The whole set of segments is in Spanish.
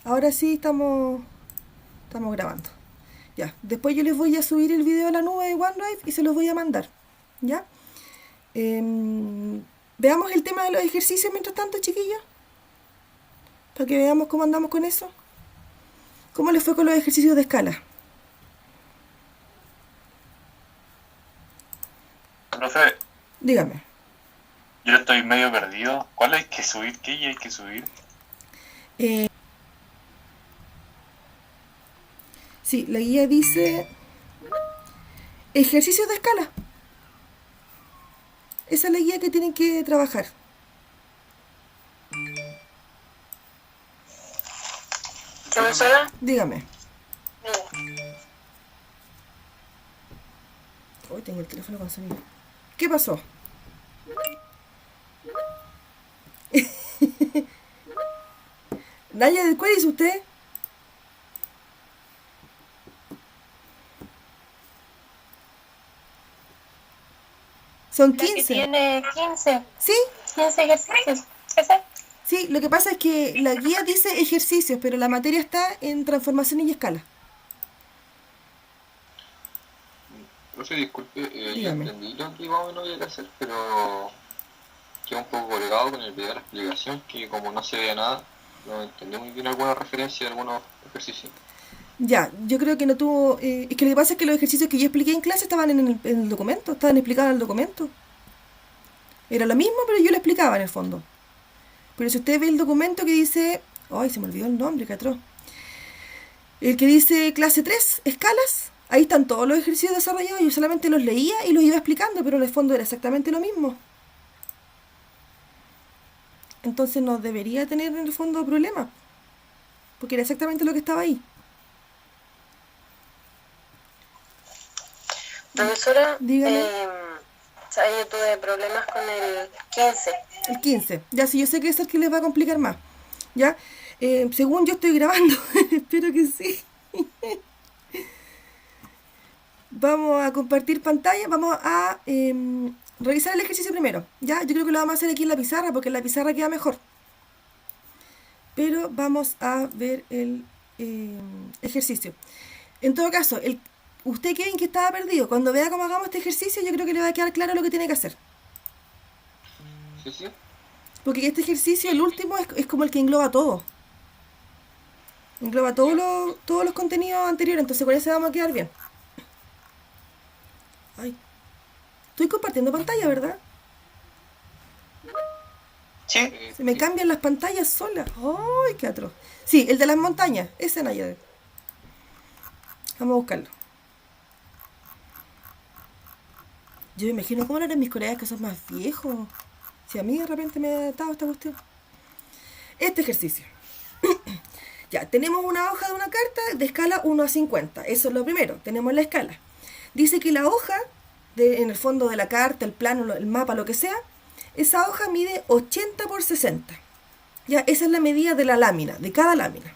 Ahora sí estamos grabando. Ya, después yo les voy a subir el video a la nube de OneDrive y se los voy a mandar. ¿Ya? Veamos el tema de los ejercicios mientras tanto, chiquillos. Para que veamos cómo andamos con eso. ¿Cómo les fue con los ejercicios de escala? Profe, Dígame. yo estoy medio perdido. ¿Cuál hay que subir? ¿Qué hay que subir? Sí, la guía dice ejercicios de escala. Esa es la guía que tienen que trabajar. Profesora, Dígame. mire, Hoy tengo el teléfono con sonido. ¿Qué pasó? Naya, ¿cuál es usted? Son la que 15. tiene 15, ¿Sí? 15 ejercicios. ¿Ese? Sí, lo que pasa es que la guía dice ejercicios, pero la materia está en transformaciones y escala. Profe, disculpe, yo Dígame. entendí lo que más o menos había que hacer, pero quedé un poco colgado con el video de la explicación, que como no se veía nada, no entendí muy bien alguna referencia de algunos ejercicios. Ya, yo creo que no tuvo... es que lo que pasa es que los ejercicios que yo expliqué en clase estaban en el documento, estaban explicados en el documento. Era lo mismo, pero yo lo explicaba en el fondo. Pero si usted ve el documento que dice... Ay, se me olvidó el nombre, qué atroz. El que dice clase 3 escalas, ahí están todos los ejercicios desarrollados. Yo solamente los leía y los iba explicando, pero en el fondo era exactamente lo mismo. Entonces no debería tener en el fondo problema, porque era exactamente lo que estaba ahí. Profesora, Dígame. ¿sabe? Yo tuve problemas con el 15. El 15. Ya, si yo sé que es el que les va a complicar más. ¿Ya? Según yo estoy grabando, espero que sí. Vamos a compartir pantalla, vamos a revisar el ejercicio primero. ¿Ya? Yo creo que lo vamos a hacer aquí en la pizarra, porque en la pizarra queda mejor. Pero vamos a ver el ejercicio. En todo caso, usted, Kevin, que estaba perdido, cuando vea cómo hagamos este ejercicio, yo creo que le va a quedar claro lo que tiene que hacer. ¿Sí, sí? Porque este ejercicio, el último, es como el que engloba todo. Engloba todos los contenidos anteriores, entonces con ese vamos a quedar bien. Ay, estoy compartiendo pantalla, ¿verdad? Sí. Se me Sí. cambian las pantallas solas. ¡Ay, qué atroz! Sí, el de las montañas, ese Naya. Vamos a buscarlo. Yo me imagino cómo eran mis colegas que son más viejos. Si a mí de repente me ha dado esta cuestión. Este ejercicio. Ya, tenemos una hoja de una carta de escala 1 a 50. Eso es lo primero. Tenemos la escala. Dice que la hoja, en el fondo de la carta, el plano, el mapa, lo que sea, esa hoja mide 80 por 60. Ya, esa es la medida de la lámina, de cada lámina.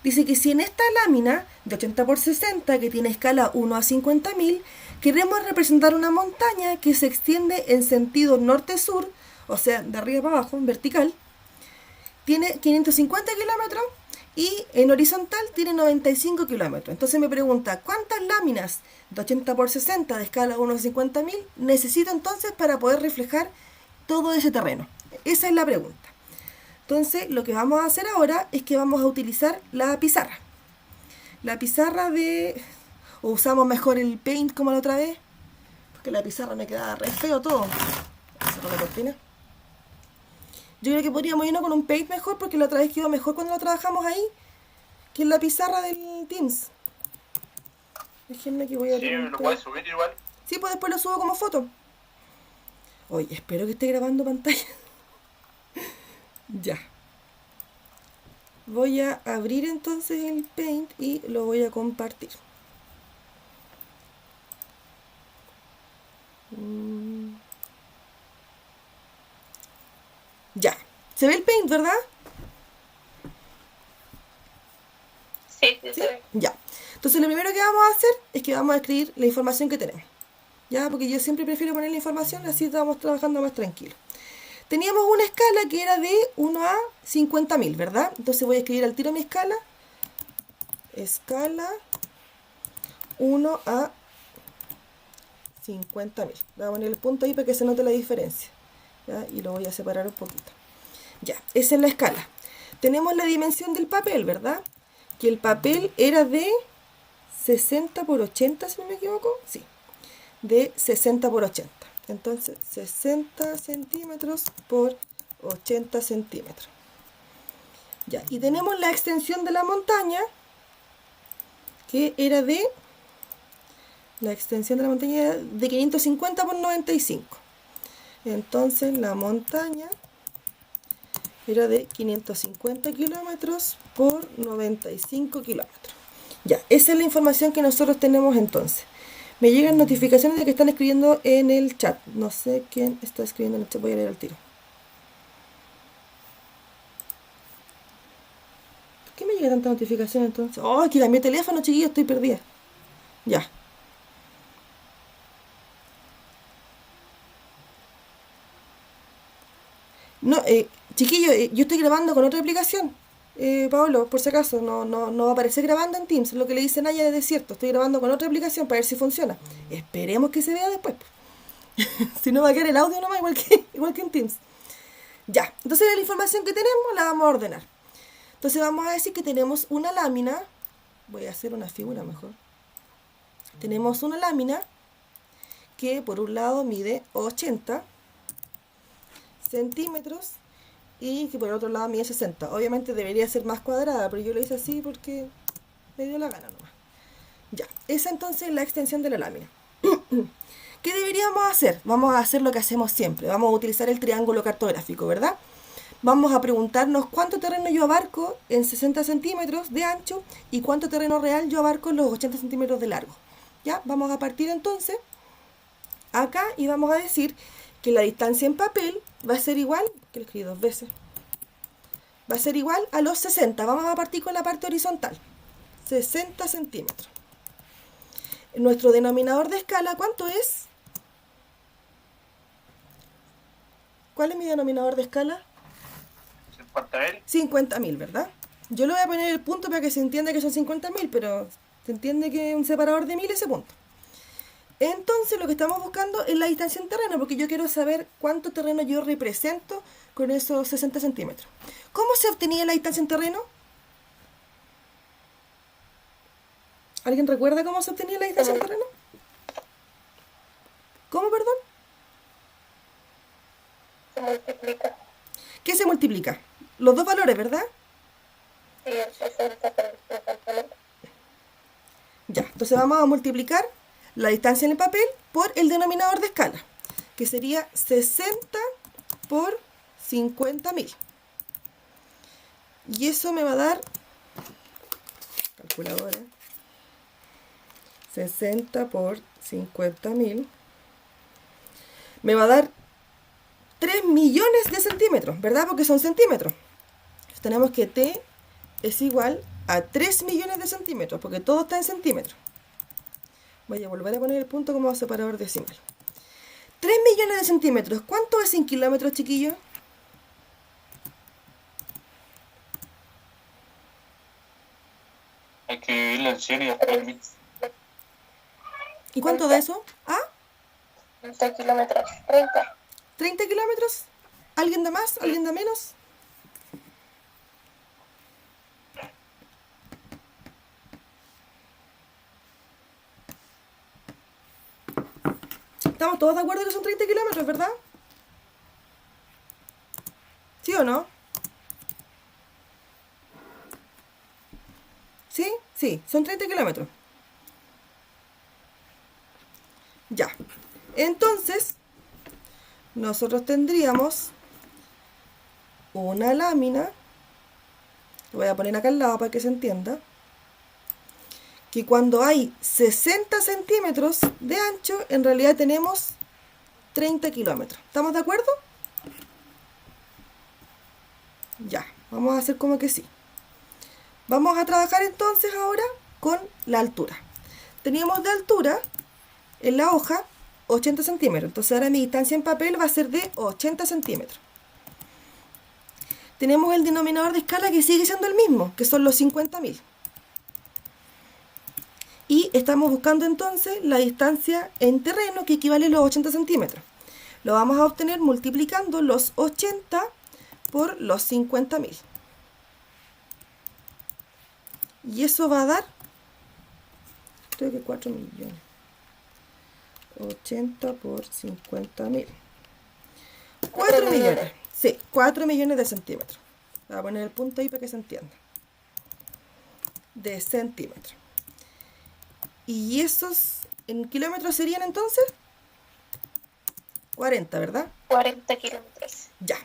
Dice que si en esta lámina de 80 por 60, que tiene escala 1 a 50.000, queremos representar una montaña que se extiende en sentido norte-sur, o sea, de arriba para abajo, en vertical, tiene 550 kilómetros y en horizontal tiene 95 kilómetros. Entonces me pregunta, ¿cuántas láminas de 80 por 60 de escala 1 a 50.000 necesito entonces para poder reflejar todo ese terreno? Esa es la pregunta. Entonces, lo que vamos a hacer ahora es que vamos a utilizar la pizarra. La pizarra de... O usamos mejor el Paint como la otra vez, porque la pizarra me queda re feo todo. Cerrar la cortina. Yo creo que podríamos irnos con un Paint mejor, porque la otra vez quedó mejor cuando lo trabajamos ahí, que en la pizarra del Teams. Déjenme que voy a Sí, abrir un lo Paint. puedes subir igual. Sí, pues después lo subo como foto. Oye, espero que esté grabando pantalla. Ya. Voy a abrir entonces el Paint y lo voy a compartir. Ya. ¿Se ve el Paint, verdad? Sí, sí, ¿Sí? se ve. Ya. Entonces lo primero que vamos a hacer es que vamos a escribir la información que tenemos. Ya, porque yo siempre prefiero poner la información, así estamos trabajando más tranquilo. Teníamos una escala que era de 1 a 50.000, ¿verdad? Entonces voy a escribir al tiro mi escala. Escala 1 a 50.000. Voy a poner el punto ahí para que se note la diferencia. ¿Ya? Y lo voy a separar un poquito. Ya, esa es la escala. Tenemos la dimensión del papel, ¿verdad? Que el papel era de 60 por 80, si no me equivoco. Sí, de 60 por 80. Entonces, 60 centímetros por 80 centímetros. Ya, y tenemos la extensión de la montaña, que era de... La extensión de la montaña era de 550 por 95. Entonces, la montaña era de 550 kilómetros por 95 kilómetros. Ya, esa es la información que nosotros tenemos entonces. Me llegan notificaciones de que están escribiendo en el chat. No sé quién está escribiendo en el chat, voy a leer al tiro. ¿Por qué me llega tanta notificación entonces? ¡Oh, que cambié teléfono, chiquillos! Estoy perdida. Ya. No, chiquillos, yo estoy grabando con otra aplicación. Pablo, por si acaso, no va a aparecer grabando en Teams, lo que le dice Naya de desierto. Estoy grabando con otra aplicación para ver si funciona. Esperemos que se vea después. Si no va a quedar el audio nomás, igual que en Teams. Ya, entonces la información que tenemos la vamos a ordenar. Entonces vamos a decir que tenemos una lámina. Voy a hacer una figura mejor. Tenemos una lámina que por un lado mide 80 centímetros y que por el otro lado mide 60. Obviamente debería ser más cuadrada, pero yo lo hice así porque me dio la gana nomás. Ya, esa entonces es la extensión de la lámina. ¿Qué deberíamos hacer? Vamos a hacer lo que hacemos siempre. Vamos a utilizar el triángulo cartográfico, ¿verdad? Vamos a preguntarnos cuánto terreno yo abarco en 60 centímetros de ancho y cuánto terreno real yo abarco en los 80 centímetros de largo. Ya, vamos a partir entonces acá y vamos a decir que la distancia en papel va a ser igual, que lo escribí 2 veces, va a ser igual a los 60. Vamos a partir con la parte horizontal, 60 centímetros. Nuestro denominador de escala, ¿cuánto es? ¿Cuál es mi denominador de escala? 50.000. 50.000, ¿verdad? Yo le voy a poner el punto para que se entienda que son 50.000, pero se entiende que es un separador de 1000 ese punto. Entonces lo que estamos buscando es la distancia en terreno, porque yo quiero saber cuánto terreno yo represento con esos 60 centímetros. ¿Cómo se obtenía la distancia en terreno? ¿Alguien recuerda cómo se obtenía la distancia en terreno? ¿Cómo, perdón? Se multiplica. ¿Qué se multiplica? Los dos valores, ¿verdad? Sí, el 60 por el 50. Ya, entonces vamos a multiplicar la distancia en el papel por el denominador de escala, que sería 60 por 50.000. Y eso me va a dar, calculadora, 60 por 50.000, me va a dar 3 millones de centímetros, ¿verdad? Porque son centímetros. Entonces tenemos que T es igual a 3 millones de centímetros, porque todo está en centímetros. Voy a volver a poner el punto como separador decimal. 3 millones de centímetros. ¿Cuánto es en kilómetros, chiquillos? Hay que dividirlo en 100 y después en 1000. ¿Y cuánto da eso? ¿Ah? 30 kilómetros. 30. 30 kilómetros. ¿Alguien da más? ¿Alguien da menos? Estamos todos de acuerdo que son 30 kilómetros, ¿verdad? ¿Sí o no? ¿Sí? Sí, son 30 kilómetros. Ya. Entonces, nosotros tendríamos una lámina, lo voy a poner acá al lado para que se entienda, que cuando hay 60 centímetros de ancho, en realidad tenemos 30 kilómetros. ¿Estamos de acuerdo? Ya, vamos a hacer como que sí. Vamos a trabajar entonces ahora con la altura. Teníamos de altura en la hoja 80 centímetros. Entonces ahora mi distancia en papel va a ser de 80 centímetros. tenemos el denominador de escala que sigue siendo el mismo, que son los 50.000. Y estamos buscando entonces la distancia en terreno que equivale a los 80 centímetros. Lo vamos a obtener multiplicando los 80 por los 50.000. Y eso va a dar, creo que 4 millones. 80 por 50.000. 4 millones. Sí, 4 millones de centímetros. Voy a poner el punto ahí para que se entienda. De centímetros. Y esos en kilómetros serían entonces 40, ¿verdad? 40 kilómetros. Ya.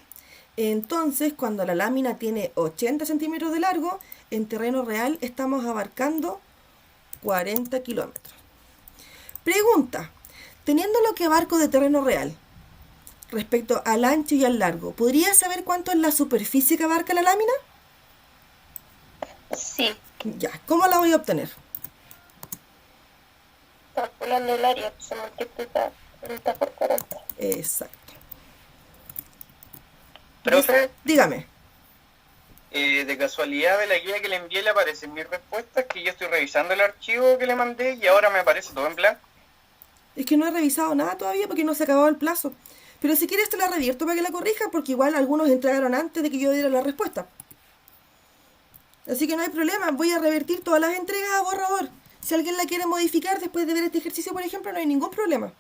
Entonces, cuando la lámina tiene 80 centímetros de largo, en terreno real estamos abarcando 40 kilómetros. Pregunta, teniendo lo que abarco de terreno real, respecto al ancho y al largo, ¿podría saber cuánto es la superficie que abarca la lámina? Sí, Ya, ¿cómo la voy a obtener? calculando el área, se multiplica 40 por 40. Exacto. Profe, Dígame. de casualidad de la guía que le envié le aparecen mis respuestas, que yo estoy revisando el archivo que le mandé y ahora me aparece todo en blanco. Es que no he revisado nada todavía porque no se acabó el plazo. Pero si quieres te la revierto para que la corrija, porque igual algunos entregaron antes de que yo diera la respuesta. Así que no hay problema, voy a revertir todas las entregas a borrador. Si alguien la quiere modificar después de ver este ejercicio, por ejemplo, no hay ningún problema.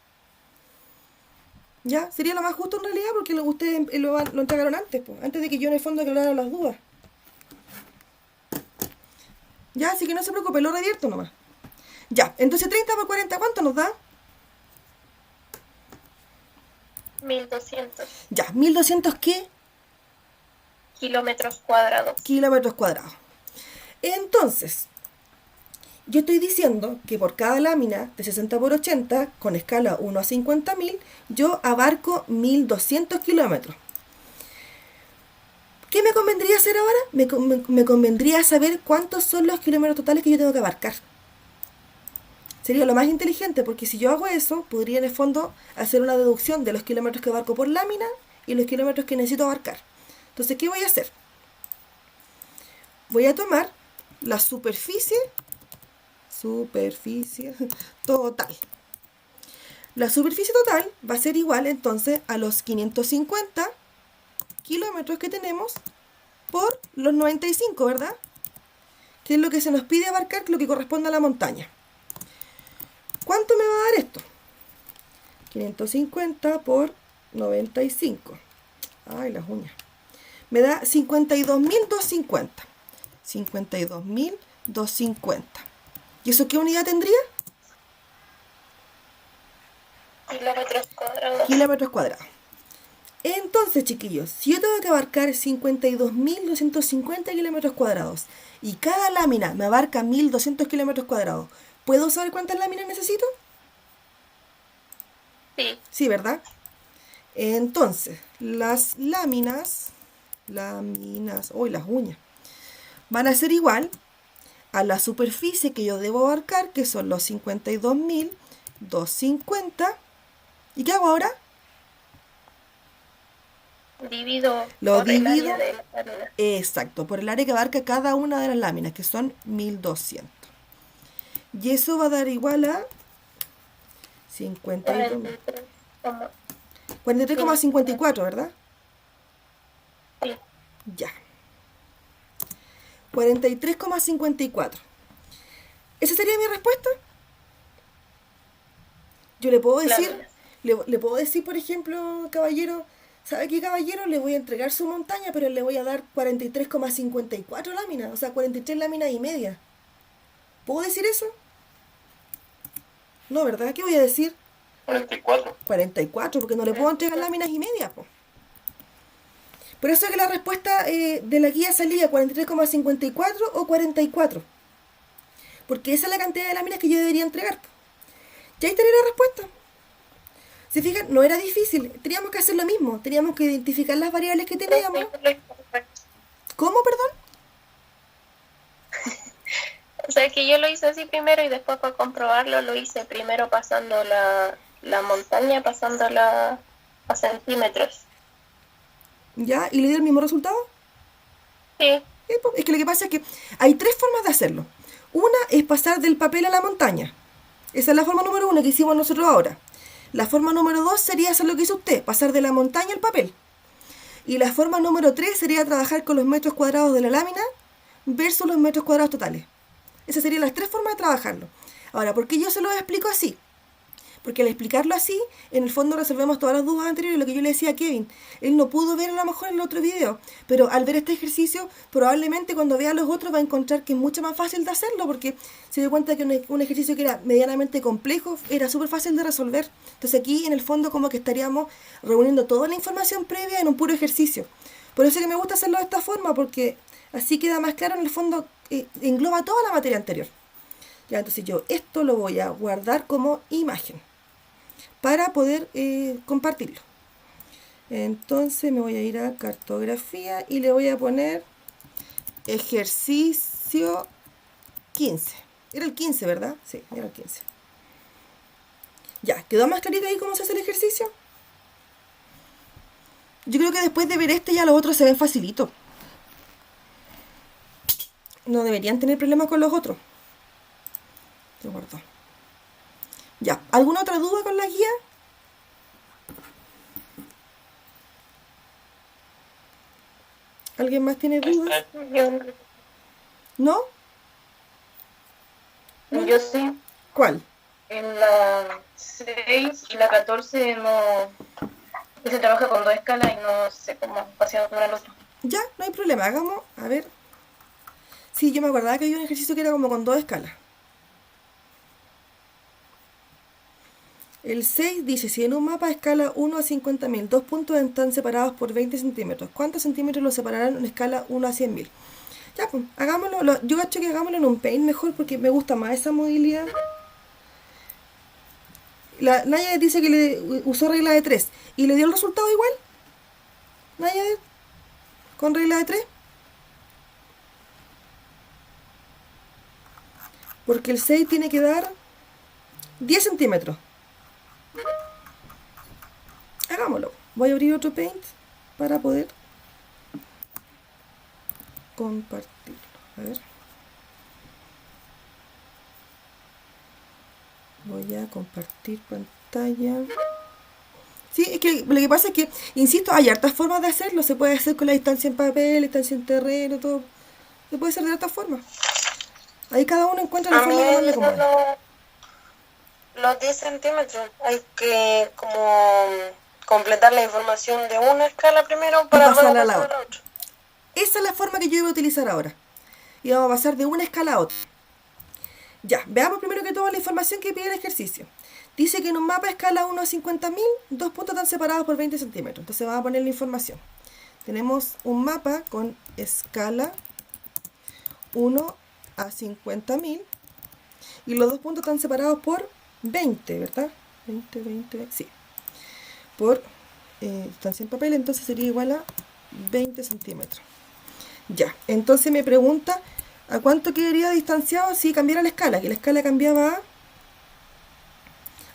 Ya, sería lo más justo en realidad porque ustedes lo entregaron antes, pues, antes de que yo en el fondo aclarara las dudas. Ya, así que no se preocupe, lo revierto nomás. Ya, entonces 30 por 40, ¿cuánto nos da? 1200 Ya, 1200 ¿qué? kilómetros cuadrados. Kilómetros cuadrados. Entonces, yo estoy diciendo que por cada lámina de 60 por 80, con escala 1 a 50.000, yo abarco 1200 kilómetros. ¿Qué me convendría hacer ahora? Me convendría saber cuántos son los kilómetros totales que yo tengo que abarcar. Sería lo más inteligente, porque si yo hago eso, podría en el fondo hacer una deducción de los kilómetros que abarco por lámina y los kilómetros que necesito abarcar. Entonces, ¿qué voy a hacer? Voy a tomar la superficie total. La superficie total va a ser igual entonces a los 550 kilómetros que tenemos por los 95, ¿verdad? Que es lo que se nos pide abarcar, lo que corresponde a la montaña. ¿Cuánto me va a dar esto? 550 por 95. Ay, las uñas. Me da 52.250. 52.250. ¿Y eso qué unidad tendría? Kilómetros cuadrados. Kilómetros cuadrados. Entonces, chiquillos, si yo tengo que abarcar 52.250 kilómetros cuadrados y cada lámina me abarca 1.200 kilómetros cuadrados, ¿puedo saber cuántas láminas necesito? Sí, Sí, ¿verdad? Entonces, las láminas, uy, las uñas, van a ser igual a la superficie que yo debo abarcar, que son los 52.250. ¿Y qué hago ahora? divido Lo por el divido. área de la lámina. Exacto, por el área que abarca cada una de las láminas, que son 1.200. Y eso va a dar igual a 52. 43,54, ¿verdad? Sí, Ya. 43,54. ¿Esa sería mi respuesta? Yo le puedo decir, le puedo decir, por ejemplo, caballero, ¿sabe qué, caballero? Le voy a entregar su montaña, pero le voy a dar 43,54 láminas, o sea, 43 láminas y media. ¿Puedo decir eso? No, ¿verdad? ¿Qué voy a decir? 44. 44, porque no le puedo entregar láminas y media, po. Por eso es que la respuesta de la guía salía 43,54 o 44. Porque esa es la cantidad de láminas que yo debería entregar, po. Ya ahí tenía la respuesta. Si fijan, no era difícil. Teníamos que hacer lo mismo. Teníamos que identificar las variables que teníamos. ¿Cómo, perdón? O sea, que yo lo hice así primero y después para comprobarlo lo hice primero pasando la montaña, pasándola a centímetros. ¿Ya? ¿Y le dio el mismo resultado? Sí. Es que lo que pasa es que hay tres formas de hacerlo. Una es pasar del papel a la montaña. Esa es la forma número 1 que hicimos nosotros ahora. La forma número 2 sería hacer lo que hizo usted, pasar de la montaña al papel. Y la forma número 3 sería trabajar con los metros cuadrados de la lámina versus los metros cuadrados totales. Esas serían las tres formas de trabajarlo. Ahora, ¿por qué yo se lo explico así? Porque al explicarlo así, en el fondo resolvemos todas las dudas anteriores, lo que yo le decía a Kevin. Él no pudo ver a lo mejor en el otro video, pero al ver este ejercicio, probablemente cuando vea los otros va a encontrar que es mucho más fácil de hacerlo, porque se dio cuenta que un ejercicio que era medianamente complejo era súper fácil de resolver. Entonces aquí, en el fondo, como que estaríamos reuniendo toda la información previa en un puro ejercicio. Por eso es que me gusta hacerlo de esta forma, porque así queda más claro, en el fondo, engloba toda la materia anterior. Ya, entonces yo esto lo voy a guardar como imagen para poder compartirlo. Entonces me voy a ir a cartografía y le voy a poner ejercicio 15. Era el 15, ¿verdad? Sí, era el 15. Ya, ¿quedó más clarito ahí cómo se hace el ejercicio? Yo creo que después de ver este ya los otros se ven facilitos. No deberían tener problemas con los otros. Se guardó. Ya, ¿alguna otra duda con la guía? ¿Alguien más tiene dudas? ¿No? Yo sí. ¿Cuál? En la 6 y la 14 no se trabaja con dos escalas y no sé cómo pasear uno al otro. Ya, no hay problema, hagamos, a ver. Sí, yo me acordaba que había un ejercicio que era como con dos escalas. El 6 dice, si en un mapa a escala 1 a 50.000, dos puntos están separados por 20 centímetros, ¿cuántos centímetros los separarán en escala 1 a 100.000? Ya, pues, hagámoslo. Yo cacho que hagámoslo en un Paint mejor porque me gusta más esa modalidad. La Naya dice que le usó regla de 3 y le dio el resultado igual. Naya, con regla de 3. Porque el 6 tiene que dar 10 centímetros. Hagámoslo. Voy a abrir otro Paint para poder compartirlo. A ver. Voy a compartir pantalla. Sí, es que lo que pasa es que, insisto, hay hartas formas de hacerlo. Se puede hacer con la distancia en papel, distancia en terreno, todo. Se puede hacer de hartas formas. Ahí cada uno encuentra la A mí forma que más le conviene. los 10 centímetros hay que como completar la información de una escala primero para luego pasarla a la pasar otra. a la otra. Esa es la forma que yo iba a utilizar ahora. Y vamos a pasar de una escala a otra. Ya, veamos primero que todo la información que pide el ejercicio. Dice que en un mapa a escala 1 a 50.000, dos puntos están separados por 20 centímetros. Entonces vamos a poner la información. Tenemos un mapa con escala 1 a 50.000 y los dos puntos están separados por 20, ¿verdad? 20, sí. Por distancia en papel, entonces sería igual a 20 centímetros. Ya, entonces me pregunta ¿a cuánto quedaría distanciado si cambiara la escala? Que la escala cambiaba a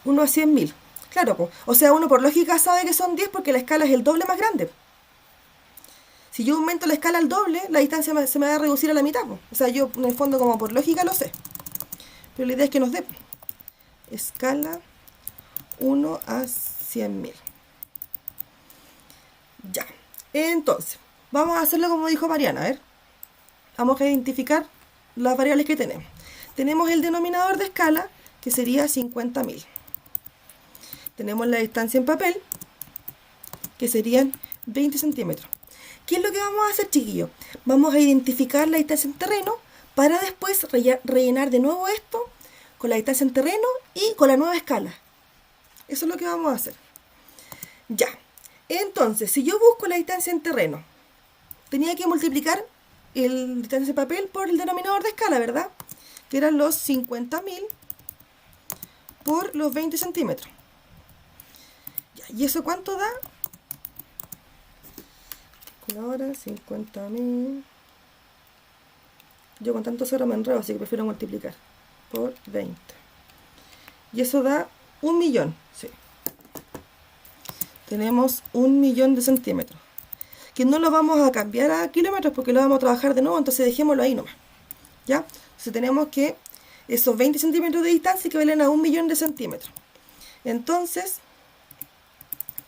1 a 100.000. Claro, pues. O sea, uno por lógica sabe que son 10 porque la escala es el doble más grande. Si yo aumento la escala al doble, la distancia se me va a reducir a la mitad. Po. O sea, yo en el fondo como por lógica lo sé. Pero la idea es que nos dé escala 1 a 100.000. Ya. Entonces, vamos a hacerlo como dijo Mariana. A ver. Vamos a identificar las variables que tenemos. Tenemos el denominador de escala, que sería 50.000. Tenemos la distancia en papel, que serían 20 centímetros. ¿Qué es lo que vamos a hacer, chiquillos? Vamos a identificar la distancia en terreno para después rellenar de nuevo esto con la distancia en terreno y con la nueva escala. Eso es lo que vamos a hacer. Ya. Entonces, si yo busco la distancia en terreno, tenía que multiplicar el distancia en papel por el denominador de escala, ¿verdad? Que eran los 50.000 por los 20 centímetros. Ya, ¿y eso cuánto da? Ahora 50.000. Yo con tanto cero me enredo, así que prefiero multiplicar por 20. Y eso da 1.000.000, sí. Tenemos 1.000.000 de centímetros. que no lo vamos a cambiar a kilómetros porque lo vamos a trabajar de nuevo, entonces dejémoslo ahí nomás. ¿Ya? Entonces tenemos que esos 20 centímetros de distancia equivalen a 1.000.000 de centímetros. Entonces,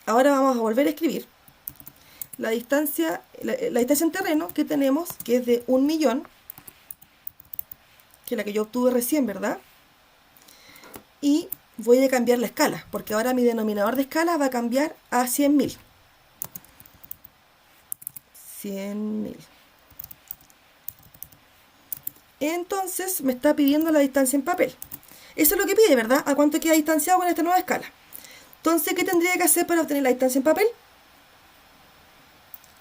ahora vamos a volver a escribir la distancia en terreno que tenemos, que es de 1.000.000, que es la que yo obtuve recién, ¿verdad? Y voy a cambiar la escala, porque ahora mi denominador de escala va a cambiar a 100.000. 100.000. Entonces me está pidiendo la distancia en papel. Eso es lo que pide, ¿verdad? ¿A cuánto queda distanciado con esta nueva escala? Entonces, ¿qué tendría que hacer para obtener la distancia en papel?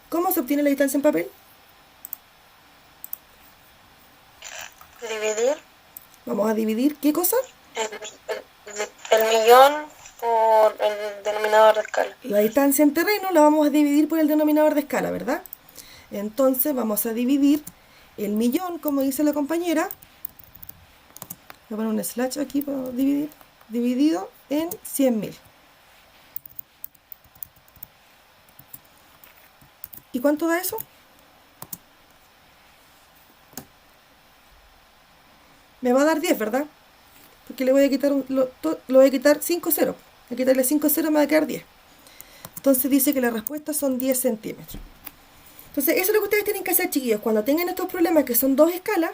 ¿Cómo se obtiene la distancia en papel? Dividir Vamos a dividir, ¿qué cosa? el millón por el denominador de escala. La distancia en terreno la vamos a dividir por el denominador de escala, ¿verdad? Entonces vamos a dividir el millón, como dice la compañera. Voy a poner un slash aquí para dividir. Dividido en 100.000. ¿Y cuánto da eso? Me va a dar 10, ¿verdad? Porque le voy a quitar, lo voy a quitar 5 ceros. Voy a quitarle 5 ceros, me va a quedar 10. Entonces dice que la respuesta son 10 centímetros. Entonces eso es lo que ustedes tienen que hacer, chiquillos. Cuando tengan estos problemas que son dos escalas,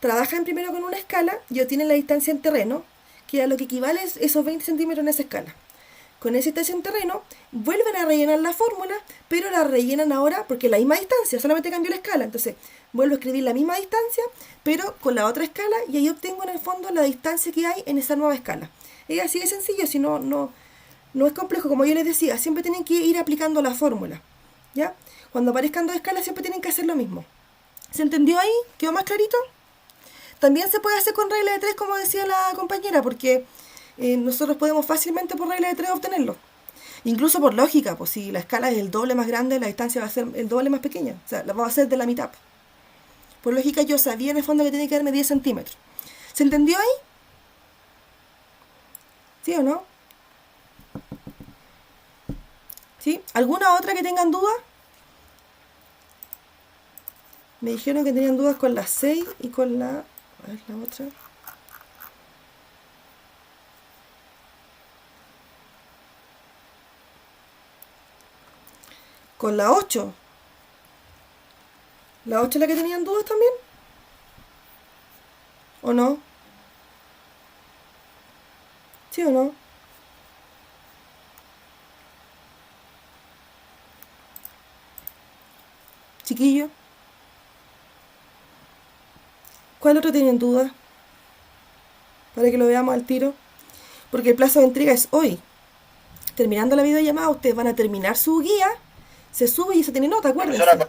trabajan primero con una escala y obtienen la distancia en terreno, que a lo que equivale es esos 20 centímetros en esa escala. Con esa distancia en terreno, vuelven a rellenar la fórmula, pero la rellenan ahora porque es la misma distancia, solamente cambió la escala. Entonces, vuelvo a escribir la misma distancia, pero con la otra escala, y ahí obtengo en el fondo la distancia que hay en esa nueva escala. Es así de sencillo, si no es complejo. Como yo les decía, siempre tienen que ir aplicando la fórmula, ¿ya? Cuando aparezcan dos escalas, siempre tienen que hacer lo mismo. ¿Se entendió ahí? ¿Quedó más clarito? También se puede hacer con regla de 3, como decía la compañera, porque nosotros podemos fácilmente por regla de 3 obtenerlo. Incluso por lógica, pues si la escala es el doble más grande, la distancia va a ser el doble más pequeña. O sea, la va a ser de la mitad. Por lógica yo sabía en el fondo que tenía que darme 10 centímetros. ¿Se entendió ahí? ¿Sí o no? ¿Sí? ¿Alguna otra que tengan dudas? Me dijeron que tenían dudas con la 6 y con la... A ver, la otra. Con la 8. ¿La 8 es la que tenían dudas también? ¿O no? ¿Sí o no? Chiquillo. ¿Cuál otro tienen dudas? Para que lo veamos al tiro. Porque el plazo de entrega es hoy. Terminando la videollamada, ustedes van a terminar su guía. Se sube y se tiene nota, acuérdense. Profesora,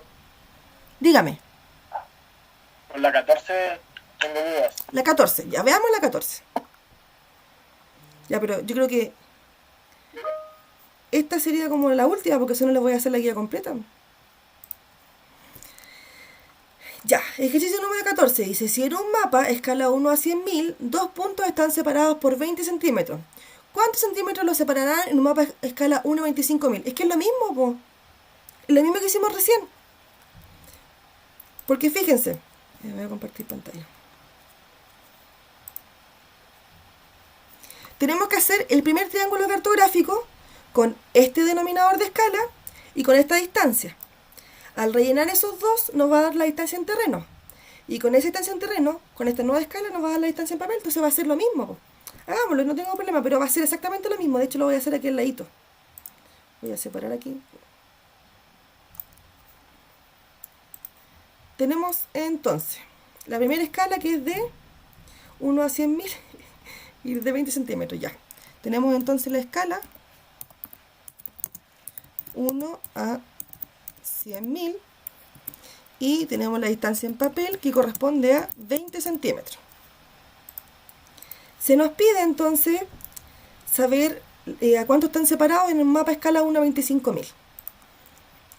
Dígame. con la 14 tengo dudas. La 14. Ya veamos la 14. Ya, pero yo creo que esta sería como la última, porque si no les voy a hacer la guía completa. Ya, ejercicio número 14 dice, si en un mapa, escala 1 a 100.000, dos puntos están separados por 20 centímetros. ¿Cuántos centímetros los separarán en un mapa escala 1 a 25.000? Es que es lo mismo, po. Es lo mismo que hicimos recién. Porque fíjense, voy a compartir pantalla. Tenemos que hacer el primer triángulo cartográfico con este denominador de escala y con esta distancia. Al rellenar esos dos nos va a dar la distancia en terreno. Y con esa distancia en terreno, con esta nueva escala, nos va a dar la distancia en papel. Entonces va a ser lo mismo, po. Hagámoslo, no tengo problema, pero va a ser exactamente lo mismo. De hecho, lo voy a hacer aquí al ladito. Voy a separar aquí. Tenemos entonces la primera escala, que es de 1 a 100.000 y de 20 centímetros. Ya. Tenemos entonces la escala 1 a 100.000 y tenemos la distancia en papel, que corresponde a 20 centímetros. Se nos pide entonces saber a cuánto están separados en un mapa a escala 1 a 25.000.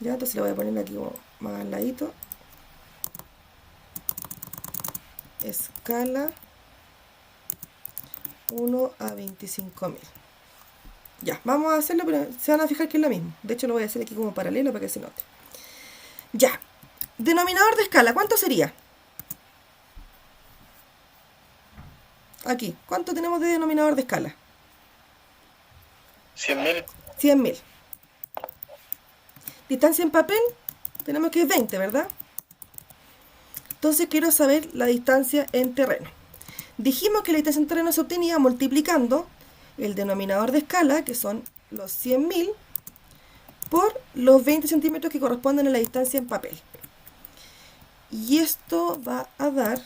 Ya, entonces lo voy a poner aquí más al ladito. Escala 1 a 25.000. Ya, vamos a hacerlo, pero se van a fijar que es lo mismo. De hecho, lo voy a hacer aquí como paralelo para que se note. Ya. Denominador de escala, ¿cuánto sería? Aquí, ¿cuánto tenemos de denominador de escala? 100.000. 100.000. Distancia en papel, tenemos que es 20, ¿verdad? Entonces quiero saber la distancia en terreno. Dijimos que la distancia en terreno se obtenía multiplicando el denominador de escala, que son los 100.000, por los 20 centímetros que corresponden a la distancia en papel. Y esto va a dar,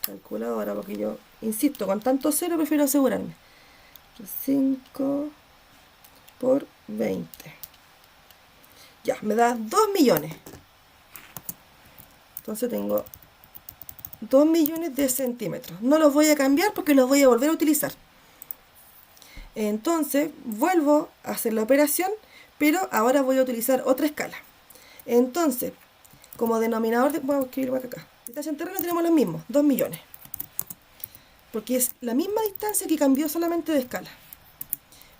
calculadora, porque yo, insisto, con tanto cero prefiero asegurarme. 5 por 20. Ya, me da 2 millones. Entonces tengo 2 millones de centímetros. No los voy a cambiar porque los voy a volver a utilizar. Entonces vuelvo a hacer la operación, pero ahora voy a utilizar otra escala. Entonces, como denominador de... Voy a escribirlo acá. Distancia en terreno tenemos los mismos, 2 millones. Porque es la misma distancia que cambió solamente de escala.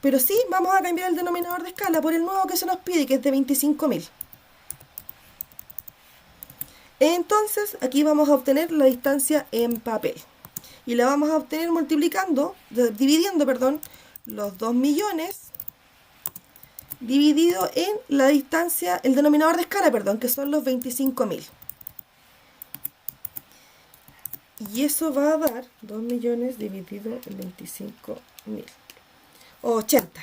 Pero sí vamos a cambiar el denominador de escala por el nuevo que se nos pide, que es de 25.000. Entonces, aquí vamos a obtener la distancia en papel. Y la vamos a obtener dividiendo, los 2 millones dividido en la distancia, el denominador de escala, que son los 25.000. Y eso va a dar 2 millones dividido en 25.000. 80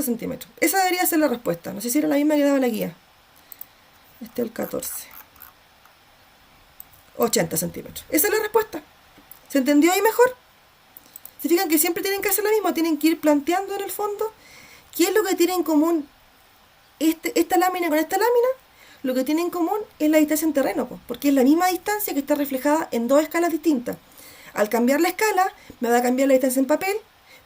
centímetros. Esa debería ser la respuesta. No sé si era la misma que daba la guía. Este es el 14. 80 centímetros. Esa es la respuesta. ¿Se entendió ahí mejor? ¿Se fijan que siempre tienen que hacer lo mismo? Tienen que ir planteando en el fondo qué es lo que tiene en común esta lámina con esta lámina. Lo que tiene en común es la distancia en terreno, porque es la misma distancia que está reflejada en dos escalas distintas. Al cambiar la escala, me va a cambiar la distancia en papel,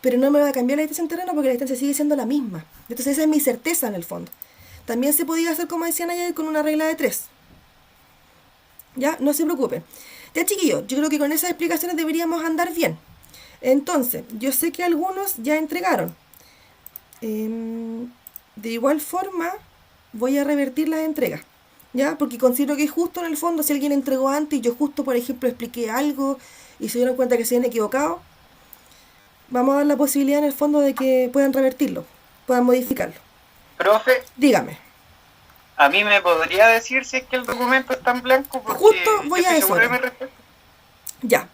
pero no me va a cambiar la distancia en terreno porque la distancia sigue siendo la misma. Entonces esa es mi certeza en el fondo. También se podía hacer, como decían ayer, con una regla de 3. Ya, no se preocupen. Ya, chiquillos, yo creo que con esas explicaciones deberíamos andar bien. Entonces, yo sé que algunos ya entregaron. De igual forma, voy a revertir las entregas. ¿Ya? Porque considero que es justo en el fondo, si alguien entregó antes y yo justo, por ejemplo, expliqué algo y se dieron cuenta que se habían equivocado, vamos a dar la posibilidad en el fondo de que puedan revertirlo, puedan modificarlo. Profe, Dígame. ¿a mí me podría decir si es que el documento está en blanco? Porque Justo voy yo a estoy eso seguro de ahora. mi respuesta. Ya.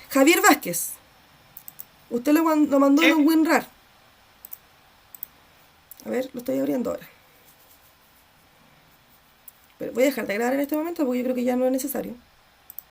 Javier Vázquez. Usted lo mandó Sí. en un WinRAR. A ver, lo estoy abriendo ahora. Pero voy a dejar de grabar en este momento porque yo creo que ya no es necesario.